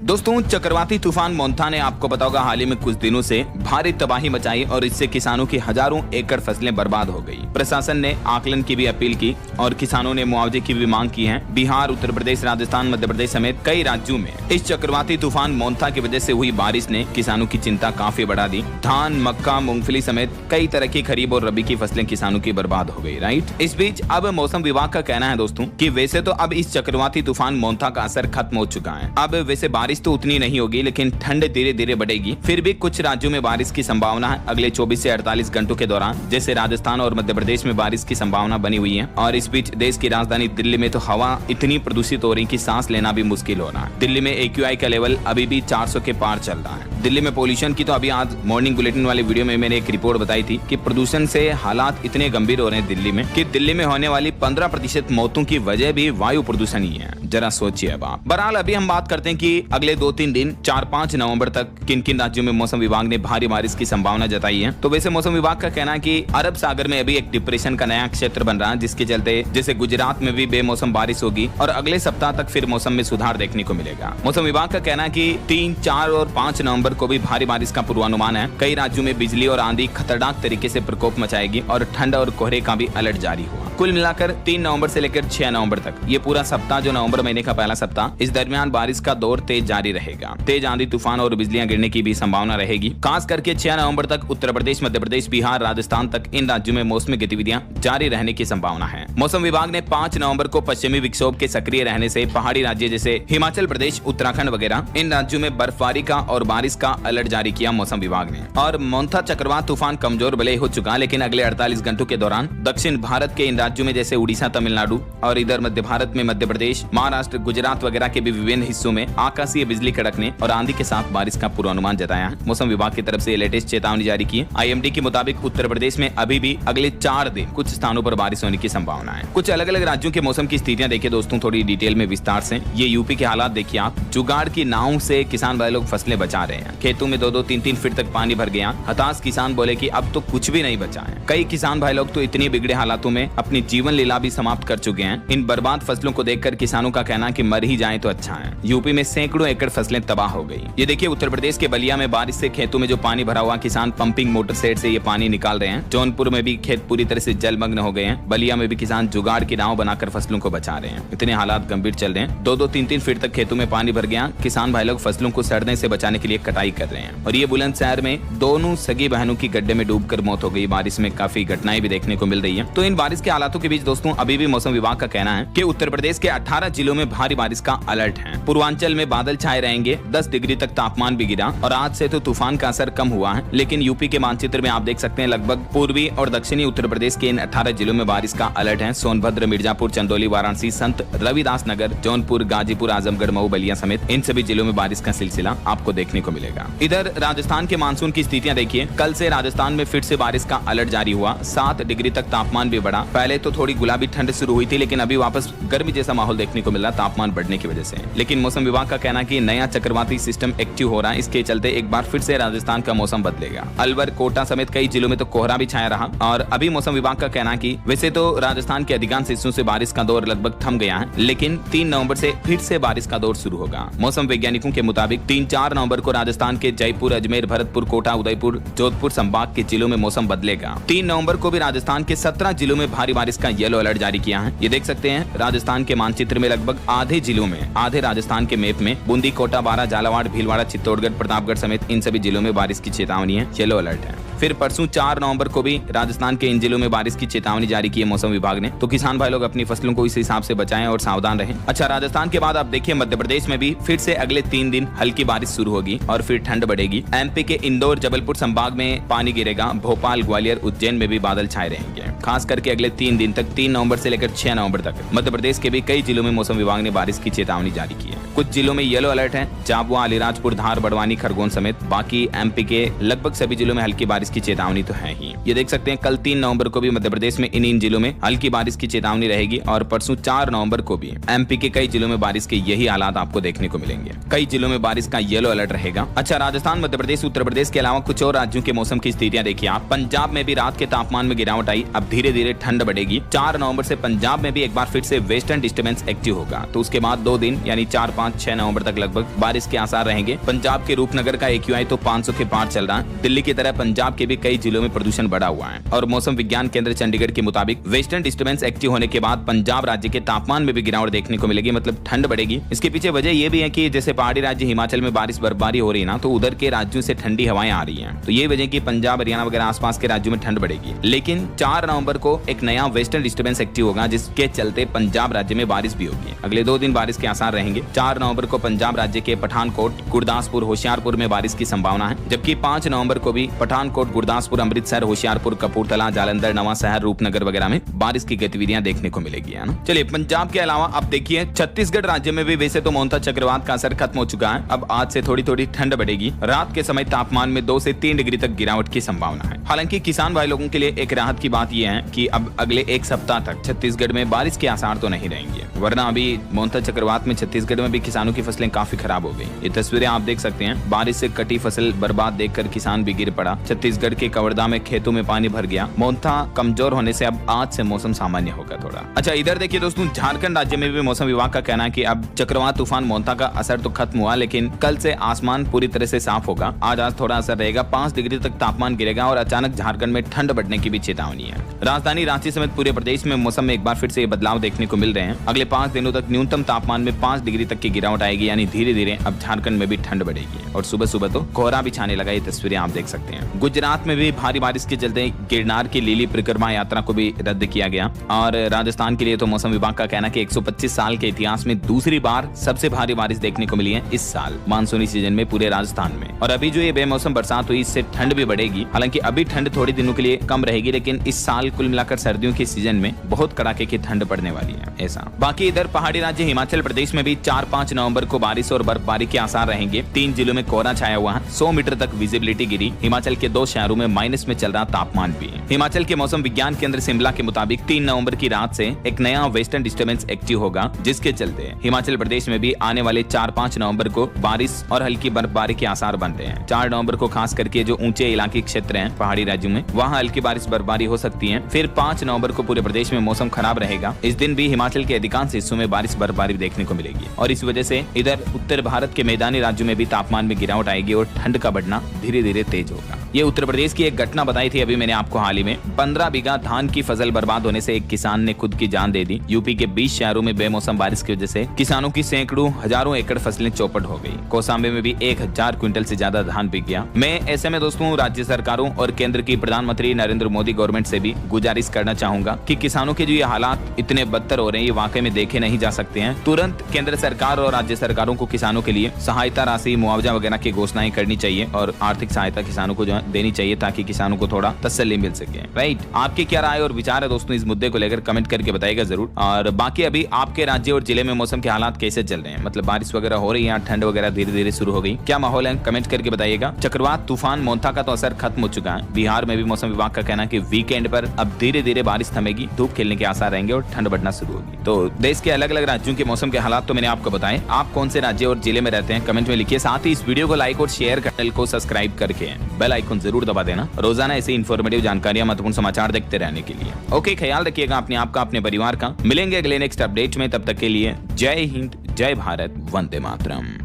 दोस्तों, चक्रवाती तूफान मोंथा ने आपको पता होगा हाल ही में कुछ दिनों से भारी तबाही मचाई और इससे किसानों की हजारों एकड़ फसलें बर्बाद हो गई। प्रशासन ने आकलन की भी अपील की और किसानों ने मुआवजे की भी मांग की है। बिहार, उत्तर प्रदेश, राजस्थान, मध्य प्रदेश समेत कई राज्यों में इस चक्रवाती तूफान मोंथा की वजह से हुई बारिश ने किसानों की चिंता काफी बढ़ा दी। धान, मक्का, मूंगफली समेत कई तरह की खरीफ और रबी की फसलें किसानों की बर्बाद हो गई। राइट। इस बीच अब मौसम विभाग का कहना है दोस्तों कि वैसे तो अब इस चक्रवाती तूफान मोंथा का असर खत्म हो चुका है। अब वैसे बारिश तो उतनी नहीं होगी, लेकिन ठंड धीरे धीरे बढ़ेगी। फिर भी कुछ राज्यों में बारिश की संभावना है अगले 24 से 48 घंटों के दौरान, जैसे राजस्थान और मध्य प्रदेश में बारिश की संभावना बनी हुई है। और इस बीच देश की राजधानी दिल्ली में तो हवा इतनी प्रदूषित हो रही कि सांस लेना भी मुश्किल हो रहा है। दिल्ली में AQI का लेवल अभी भी 400 के पार चल रहा है। दिल्ली में पोल्यूशन की तो अभी आज मॉर्निंग बुलेटिन वाले वीडियो में मैंने एक रिपोर्ट बताई थी कि प्रदूषण से हालात इतने गंभीर हो रहे हैं दिल्ली में कि दिल्ली में होने वाली 15% मौतों की वजह भी वायु प्रदूषण ही है। जरा सोचिए अब आप। बहरहाल अभी हम बात करते हैं कि अगले 2-3 दिन 4-5 नवंबर तक किन किन राज्यों में मौसम विभाग ने भारी बारिश की संभावना जताई है। तो वैसे मौसम विभाग का कहना है कि अरब सागर में अभी एक डिप्रेशन का नया क्षेत्र बन रहा है, जिसके चलते जैसे गुजरात में भी बेमौसम बारिश होगी और अगले सप्ताह तक फिर मौसम में सुधार देखने को मिलेगा। मौसम विभाग का कहना है कि 3, 4 और 5 नवंबर को भी भारी बारिश का पूर्वानुमान है। कई राज्यों में बिजली और आंधी खतरनाक तरीके से प्रकोप मचाएगी और ठंड और कोहरे का भी अलर्ट जारी हुआ। कुल मिलाकर 3 नवंबर से लेकर 6 नवंबर तक ये पूरा सप्ताह, जो नवंबर महीने का पहला सप्ताह, इस दरमियान बारिश का दौर तेज जारी रहेगा। तेज आंधी, तूफान और बिजलियां गिरने की भी संभावना रहेगी। खास करके 6 नवंबर तक उत्तर प्रदेश, मध्य प्रदेश, बिहार, राजस्थान तक इन राज्यों में मौसमी गतिविधियां जारी रहने की संभावना है। मौसम विभाग ने 5 नवंबर को पश्चिमी विक्षोभ के सक्रिय रहने से पहाड़ी राज्य जैसे हिमाचल प्रदेश, उत्तराखंड वगैरह इन राज्यों में बर्फबारी का और बारिश का अलर्ट जारी किया मौसम विभाग ने। और मोंथा चक्रवात तूफान कमजोर भले हो चुका, लेकिन अगले 48 घंटों के दौरान दक्षिण भारत के इन राज्यों में जैसे उड़ीसा, तमिलनाडु और इधर मध्य भारत में मध्य प्रदेश, महाराष्ट्र, गुजरात वगैरह के भी विभिन्न हिस्सों में आकाशीय बिजली कड़कने और आंधी के साथ बारिश का पूर्वानुमान जताया है। मौसम विभाग की तरफ से लेटेस्ट चेतावनी जारी की है। IMD के मुताबिक उत्तर प्रदेश में अभी भी अगले 4 दिन कुछ स्थानों पर बारिश होने की संभावना है। कुछ अलग अलग राज्यों के मौसम की स्थितियां देखिए दोस्तों थोड़ी डिटेल में विस्तार से। ये यूपी के हालात देखिए आप। जुगाड़ की नाव से किसान भाई लोग फसलें बचा रहे हैं। खेतों में 2-2, 3-3 फीट तक पानी भर गया। हताश किसान बोले कि अब तो कुछ भी नहीं बचा है। कई किसान भाई लोग तो इतनी बिगड़े हालातों में अपनी जीवन लीला भी समाप्त कर चुके हैं। इन बर्बाद फसलों को देखकर किसानों का कहना कि मर ही जाए तो अच्छा है। यूपी में सैकड़ों एकड़ फसलें तबाह हो गई। ये देखिए उत्तर प्रदेश के बलिया में बारिश से खेतों में जो पानी भरा हुआ, किसान पंपिंग मोटर सेट से ये पानी निकाल रहे हैं। जौनपुर में भी खेत पूरी तरह से जलमग्न हो गए हैं। बलिया में भी किसान जुगाड़ की नाव बनाकर फसलों को बचा रहे हैं। इतने हालात गंभीर चल रहे हैं। 2-2, 3-3 फीट तक खेतों में पानी भर गया। किसान भाई लोग फसलों को सड़ने से बचाने के लिए कटाई कर रहे हैं। और ये बुलंदशहर में दोनों सगी बहनों की गड्ढे में डूबकर मौत हो गई। बारिश में काफी घटनाएं भी देखने को मिल रही है। तो इन बारिश के हालातों के बीच दोस्तों अभी भी मौसम विभाग का कहना है कि उत्तर प्रदेश के 18 जिलों में भारी बारिश का अलर्ट है। पूर्वांचल में बादल छाए रहेंगे। 10 डिग्री तक तापमान भी गिरा और आज से तो तूफान का असर कम हुआ है, लेकिन यूपी के मानचित्र में आप देख सकते हैं लगभग पूर्वी और दक्षिणी उत्तर प्रदेश के इन 18 जिलों में बारिश का अलर्ट है। सोनभद्र, मिर्जापुर, चंदौली, वाराणसी, संत रविदास नगर, जौनपुर, गाजीपुर, आजमगढ़, मऊ, बलिया समेत इन सभी जिलों में बारिश का सिलसिला आपको देखने को मिलेगा। इधर राजस्थान के मानसून की स्थितियां देखिए। कल से राजस्थान में फिर से बारिश का अलर्ट जारी हुआ। 7 डिग्री तक तापमान भी बढ़ा। पहले तो थोड़ी गुलाबी ठंड शुरू हुई थी, लेकिन अभी वापस गर्मी जैसा माहौल देखने को मिल रहा तापमान बढ़ने की वजह से। लेकिन मौसम विभाग का कहना है कि नया चक्रवाती सिस्टम एक्टिव हो रहा है, इसके चलते एक बार फिर से राजस्थान का मौसम बदलेगा। अलवर, कोटा समेत कई जिलों में तो कोहरा भी छाया रहा। और अभी मौसम विभाग का कहना है कि वैसे तो राजस्थान के अधिकांश हिस्सों से बारिश का दौर लगभग थम गया है, लेकिन 3 नवंबर से फिर से बारिश का दौर शुरू होगा। मौसम वैज्ञानिकों के मुताबिक 3-4 नवंबर को राजस्थान के जयपुर, अजमेर, भरतपुर, कोटा, उदयपुर, जोधपुर संभाग के जिलों में मौसम बदलेगा। 3 नवंबर को भी राजस्थान के 17 जिलों में भारी बारिश का येलो अलर्ट जारी किया है। ये देख सकते हैं राजस्थान के मानचित्र में लगभग आधे जिलों में, आधे राजस्थान के मैप में बूंदी, कोटा, बारां, झालावाड़, भीलवाड़ा, चित्तौड़गढ़, प्रतापगढ़ समेत इन सभी जिलों में बारिश की चेतावनी है, येलो अलर्ट है। फिर परसों 4 नवंबर को भी राजस्थान के इन जिलों में बारिश की चेतावनी जारी की है मौसम विभाग ने। तो किसान भाई लोग अपनी फसलों को इस हिसाब से बचाएं और सावधान रहें। अच्छा, राजस्थान के बाद आप देखिए मध्य प्रदेश में भी फिर से अगले 3 दिन हल्की बारिश शुरू होगी और फिर ठंड बढ़ेगी। MP के इंदौर, जबलपुर संभाग में पानी गिरेगा। भोपाल, ग्वालियर, उज्जैन में भी बादल छाए रहेंगे। खास करके अगले 3 दिन तक, 3 नवंबर से लेकर 6 नवंबर तक मध्य प्रदेश के भी कई जिलों में मौसम विभाग ने बारिश की चेतावनी जारी की है। कुछ जिलों में येलो अलर्ट है। झाबुआ, अलीराजपुर, धार, बड़वानी, खरगोन समेत बाकी MP के लगभग सभी जिलों में हल्की बारिश की चेतावनी तो है ही। ये देख सकते हैं कल 3 नवंबर को भी मध्य प्रदेश में इन जिलों में हल्की बारिश की चेतावनी रहेगी और परसों 4 नवंबर को भी एमपी के कई जिलों में बारिश के यही हालात आपको देखने को मिलेंगे। कई जिलों में बारिश का येलो अलर्ट रहेगा। अच्छा, राजस्थान, मध्य प्रदेश, उत्तर प्रदेश के अलावा कुछ और राज्यों के मौसम की स्थितियां देखिए आप। पंजाब में भी रात के तापमान में गिरावट आई, अब धीरे धीरे ठंड बढ़ेगी। 4 नवंबर से पंजाब में भी एक बार फिर से वेस्टर्न डिस्टर्बेंस एक्टिव होगा, तो उसके बाद 2 दिन यानी 4, 5, 6 नवंबर तक लगभग बारिश के आसार रहेंगे। पंजाब के रूपनगर का AQI तो 500 के पार चल रहा है। दिल्ली की तरह पंजाब के भी कई जिलों में प्रदूषण बढ़ा हुआ है और मौसम विज्ञान केंद्र चंडीगढ़ के मुताबिक वेस्टर्न डिस्टर्बेंस एक्टिव होने के बाद पंजाब राज्य के तापमान में भी गिरावट देखने को मिलेगी, मतलब ठंड बढ़ेगी। इसके पीछे वजह यह भी है कि जैसे पहाड़ी राज्य हिमाचल में बारिश बर्फबारी हो रही है ना, तो उधर के राज्यों से ठंडी हवाएं आ रही हैं, तो ये वजह कि पंजाब, हरियाणा वगैरह आसपास के राज्यों में ठंड बढ़ेगी। लेकिन 4 नवंबर को एक नया वेस्टर्न डिस्टर्बेंस एक्टिव होगा, जिसके चलते पंजाब राज्य में बारिश भी होगी। अगले 2 दिन बारिश के आसार रहेंगे। 4 नवंबर को पंजाब राज्य के पठानकोट, गुरदासपुर, होशियारपुर में बारिश की संभावना है, जबकि 5 नवंबर को भी पठानकोट, गुरदासपुर, अमृतसर, होशियारपुर, कपूरथला, जालंधर, नवा शहर, रूपनगर वगैरह में बारिश की गतिविधियां देखने को मिलेगी, है ना। चलिए, पंजाब के अलावा अब देखिए छत्तीसगढ़ राज्य में भी वैसे तो मोंथा चक्रवात का असर खत्म हो चुका है। अब आज से थोड़ी थोड़ी ठंड बढ़ेगी। रात के समय तापमान में 2 से 3 डिग्री तक गिरावट की संभावना है। हालांकि किसान भाई लोगों के लिए एक राहत की बात यह है कि अब अगले 1 सप्ताह तक छत्तीसगढ़ में बारिश के आसार तो नहीं रहेंगे, वरना अभी मोंथा चक्रवात में छत्तीसगढ़ में भी किसानों की फसलें काफी खराब हो गई। ये तस्वीरें आप देख सकते हैं। बारिश से कटी फसल बर्बाद देखकर किसान भी गिर पड़ा। छत्तीसगढ़ के कवर्धा में खेतों में पानी भर गया। मोंथा कमजोर होने से अब आज से मौसम सामान्य होगा थोड़ा। अच्छा, इधर देखिए दोस्तों, झारखंड राज्य में भी मौसम विभाग का कहना है कि अब चक्रवात तूफान मोंथा का असर तो खत्म हुआ, लेकिन कल से आसमान पूरी तरह से साफ होगा। आज थोड़ा असर रहेगा, 5 डिग्री तक तापमान गिरेगा और अचानक झारखंड में ठंड बढ़ने की भी चेतावनी है। राजधानी रांची समेत पूरे प्रदेश में मौसम में एक बार फिर से बदलाव देखने को मिल रहे हैं। अगले 5 दिनों तक न्यूनतम तापमान में 5 डिग्री तक की गिरावट आएगी, यानी धीरे धीरे अब झारखंड में भी ठंड बढ़ेगी और सुबह सुबह तो कोहरा भी छाने लगा। ये तस्वीरें आप देख सकते हैं। गुजरात में भी भारी बारिश के चलते गिरनार की लीली परिक्रमा यात्रा को भी रद्द किया गया। और राजस्थान के लिए तो मौसम विभाग का कहना है कि 125 साल के इतिहास में दूसरी बार सबसे भारी बारिश देखने को मिली है इस साल मानसूनी सीजन में पूरे राजस्थान में। और अभी जो ये बेमौसम बरसात हुई, इससे ठंड भी बढ़ेगी। हालांकि अभी ठंड थोड़ी दिनों के लिए कम रहेगी, लेकिन इस साल कुल मिलाकर सर्दियों के सीजन में बहुत कड़ाके की ठंड पड़ने वाली है ऐसा। बाकी इधर पहाड़ी राज्य हिमाचल प्रदेश में भी 4-5 नवंबर को बारिश और बर्फबारी के आसार रहेंगे। 3 जिलों में कोहरा छाया हुआ है। 100 मीटर तक विजिबिलिटी गिरी। हिमाचल के 2 शहरों में माइनस में चल रहा तापमान भी। हिमाचल के मौसम विज्ञान केंद्र शिमला के मुताबिक 3 नवंबर की रात से एक नया वेस्टर्न डिस्टर्बेंस एक्टिव होगा, जिसके चलते हिमाचल प्रदेश में भी आने वाले 4-5 नवंबर को बारिश और हल्की बर्फबारी के आसार बन रहे हैं। 4 नवंबर को खास करके जो ऊंचे इलाके क्षेत्र हैं पहाड़ी राज्यों में, वहां हल्की बारिश बर्फबारी हो सकती है। फिर 5 नवंबर को पूरे प्रदेश में मौसम खराब रहेगा। इस दिन भी हिमाचल के अधिकांश हिस्सों में बारिश बर्फबारी देखने को मिलेगी और इस वजह से इधर उत्तर भारत के मैदानी राज्यों में भी तापमान में गिरावट आएगी और ठंड का बढ़ना धीरे धीरे तेज होगा। ये उत्तर प्रदेश की एक घटना बताई थी अभी मैंने आपको हाल ही में। 15 बीघा धान की फसल बर्बाद होने से एक किसान ने खुद की जान दे दी। यूपी के 20 शहरों में बेमौसम बारिश की वजह से किसानों की सैकड़ों हजारों एकड़ फसलें चौपट हो गई। कौसाम्बे में भी 1000 क्विंटल से ज्यादा धान बिक गया। मैं ऐसे में दोस्तों राज्य सरकारों और केंद्र की प्रधानमंत्री नरेंद्र मोदी गवर्नमेंट से भी गुजारिश करना चाहूंगा कि किसानों के जो ये हालात इतने बदतर हो रहे हैं, ये वाकई में देखे नहीं जा सकते हैं। तुरंत केंद्र सरकार और राज्य सरकारों को किसानों के लिए सहायता राशि, मुआवजा वगैरह की घोषणाएं करनी चाहिए और आर्थिक सहायता किसानों को जो है देनी चाहिए, ताकि किसानों को थोड़ा तसल्ली मिल सके। राइट, आपकी क्या राय और विचार है दोस्तों इस मुद्दे को लेकर, कमेंट करके बताइएगा जरूर। और बाकी अभी आपके राज्य और जिले में मौसम के हालात कैसे चल रहे हैं, मतलब बारिश वगैरह हो रही है, ठंड वगैरह धीरे धीरे शुरू हो गई, क्या माहौल है, कमेंट करके बताइएगा। चक्रवात तूफान मोंथा का तो असर खत्म हो चुका है। बिहार में भी मौसम विभाग का कहना है कि वीकेंड पर अब धीरे धीरे बारिश थमेगी, धूप खिलने के आसार रहेंगे और ठंड बढ़ना शुरू होगी। तो देश के अलग अलग राज्यों के मौसम के हालात तो मैंने आपको बताए। आप कौन से राज्य और जिले में रहते हैं कमेंट में लिखिए। साथ ही इस वीडियो को लाइक और शेयर, चैनल को सब्सक्राइब करके बेल आइकन जरूर दबा देना, रोजाना ऐसे इन्फॉर्मेटिव जानकारियां, महत्वपूर्ण समाचार देखते रहने के लिए। ओके, ख्याल रखिएगा अपने आप का, अपने परिवार का। मिलेंगे अगले नेक्स्ट अपडेट में, तब तक के लिए जय हिंद, जय भारत, वंदे मातरम।